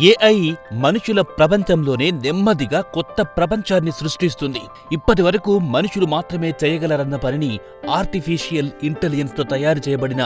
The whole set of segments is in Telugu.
ఏఐ మనుషుల ప్రపంచంలోనే నెమ్మదిగా కొత్త ప్రపంచాన్ని సృష్టిస్తుంది. ఇప్పటివరకు మనుషులు మాత్రమే చేయగలరన్న పనిని ఆర్టిఫిషియల్ ఇంటెలిజెన్స్ తో తయారు చేయబడిన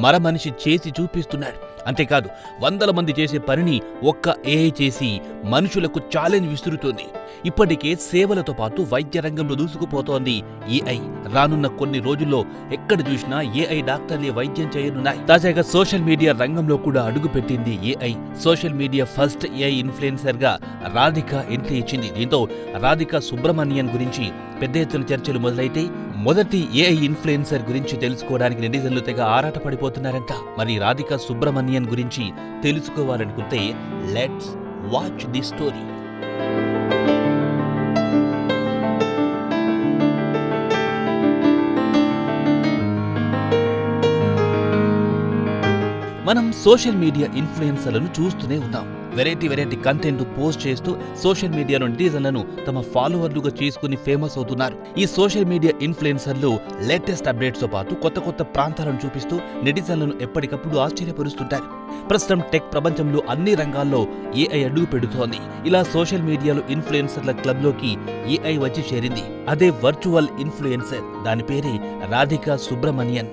మరమనిషి చేసి చూపిస్తున్నాడు. అంతేకాదు, వందల మంది చేసే పనిని ఒక్క ఏఐ చేసి మనుషులకు ఛాలెంజ్ విసురుతోంది. ఇప్పటికే సేవలతో పాటు వైద్య రంగంలో దూసుకుపోతోంది ఏఐ. రానున్న కొన్ని రోజుల్లో ఎక్కడ చూసినా ఏఐ డాక్టర్లే వైద్యం చేయనున్నాయి. తాజాగా సోషల్ మీడియా రంగంలో కూడా అడుగుపెట్టింది AI. Social media first AI influencer గా రాధిక ఎంట్రీ ఇచ్చింది. దీంతో రాధిక సుబ్రమణియన్ గురించి పెద్ద ఎత్తున చర్చలు మొదలైతే మొదటి ఏఐ ఇన్ఫ్లుయెన్సర్ గురించి తెలుసుకోవడానికి నెటిజన్లు తెగ ఆరాటపడిపోతున్నారంట. మరి రాధిక సుబ్రమణియన్ గురించి తెలుసుకోవాలనుకుంటే లెట్స్ వాచ్ ది స్టోరీ. మనం సోషల్ మీడియా ఇన్ఫ్లుయెన్సర్లను చూస్తూనే ఉన్నాం. వెరైటీ కంటెంట్ పోస్ట్ చేస్తూ సోషల్ మీడియాలో నెటిజన్లను తమ ఫాలోవర్లుగా చేసుకుని ఫేమస్ అవుతున్నారు. ఈ సోషల్ మీడియా ఇన్ఫ్లుయెన్సర్లు లేటెస్ట్ అప్డేట్స్ తో పాటు కొత్త ప్రాంతాలను చూపిస్తూ నెటిజన్లను ఎప్పటికప్పుడు ఆశ్చర్యపరుస్తుంటారు. ప్రస్తుతం టెక్ ప్రపంచంలో అన్ని రంగాల్లో ఏఐ అడుగు పెడుతోంది. ఇలా సోషల్ మీడియాలో ఇన్ఫ్లుయెన్సర్ల క్లబ్ లోకి ఏఐ వచ్చి చేరింది. అదే వర్చువల్ ఇన్ఫ్లుయెన్సర్. దాని పేరే Radhika Subramanian.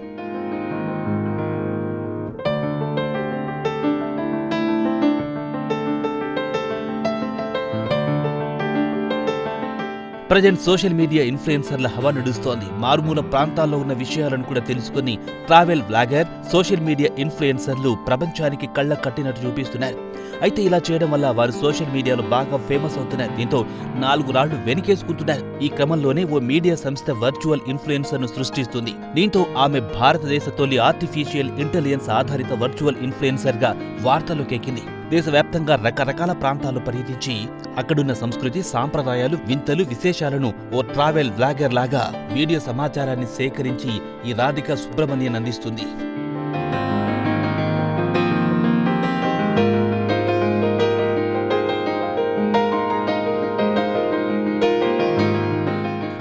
Present social media ఇన్ఫ్లుయెన్సర్ల హవా నడుస్తోంది. మారుమూల ప్రాంతాల్లో ఉన్న విషయాలను కూడా తెలుసుకుని ట్రావెల్ బ్లాగర్, సోషల్ మీడియా ఇన్ఫ్లుయెన్సర్లు ప్రపంచానికి కళ్ళ కట్టినట్టు చూపిస్తున్నారు. అయితే ఇలా చేయడం వల్ల వారు సోషల్ మీడియాలో బాగా ఫేమస్ అవుతున్నారు. దీంతో 4 రాళ్లు వెనకేసుకుంటున్నారు. ఈ క్రమంలోనే ఓ మీడియా సంస్థ వర్చువల్ ఇన్ఫ్లుయెన్సర్ ను సృష్టిస్తుంది. దీంతో ఆమె భారతదేశ తొలి ఆర్టిఫిషియల్ ఇంటెలిజెన్స్ ఆధారిత వర్చువల్ ఇన్ఫ్లుయెన్సర్ గా వార్తల్లోకి ఎక్కింది. దేశవ్యాప్తంగా రకరకాల ప్రాంతాలు పర్యటించి అక్కడున్న సంస్కృతి, సాంప్రదాయాలు, వింతలు, విశేషాలను ఓ ట్రావెల్ బ్లాగర్ లాగా వీడియో సమాచారాన్ని సేకరించి ఈ రాధిక సుబ్రమణియన్ అందిస్తుంది.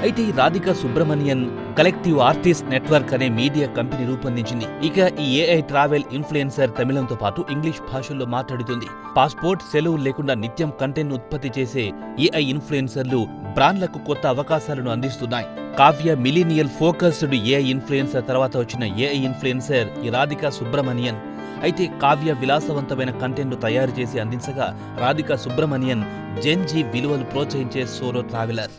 అయితే ఈ Radhika Subramanian collective artist network అనే మీడియా కంపెనీ రూపొందించింది. ఇక ఈ ఏఐ ట్రావెల్ ఇన్ఫ్లుయెన్సర్ తమిళంతో పాటు ఇంగ్లీష్ భాషల్లో మాట్లాడుతుంది. పాస్పోర్ట్, సెలవు లేకుండా నిత్యం కంటెంట్ ఉత్పత్తి చేసే ఏఐ ఇన్ఫ్లుయెన్సర్లు బ్రాండ్లకు కొత్త అవకాశాలను అందిస్తున్నాయి. Kavya millennial focused AI influencer తర్వాత వచ్చిన ఏఐ ఇన్ఫ్లుయెన్సర్ ఈ రాధిక సుబ్రమణియన్. అయితే కావ్య విలాసవంతమైన కంటెంట్ తయారు చేసి అందించగా, రాధిక సుబ్రమణియన్ జెన్ జీ విలువలు ప్రోత్సహించే సోలో ట్రావెలర్.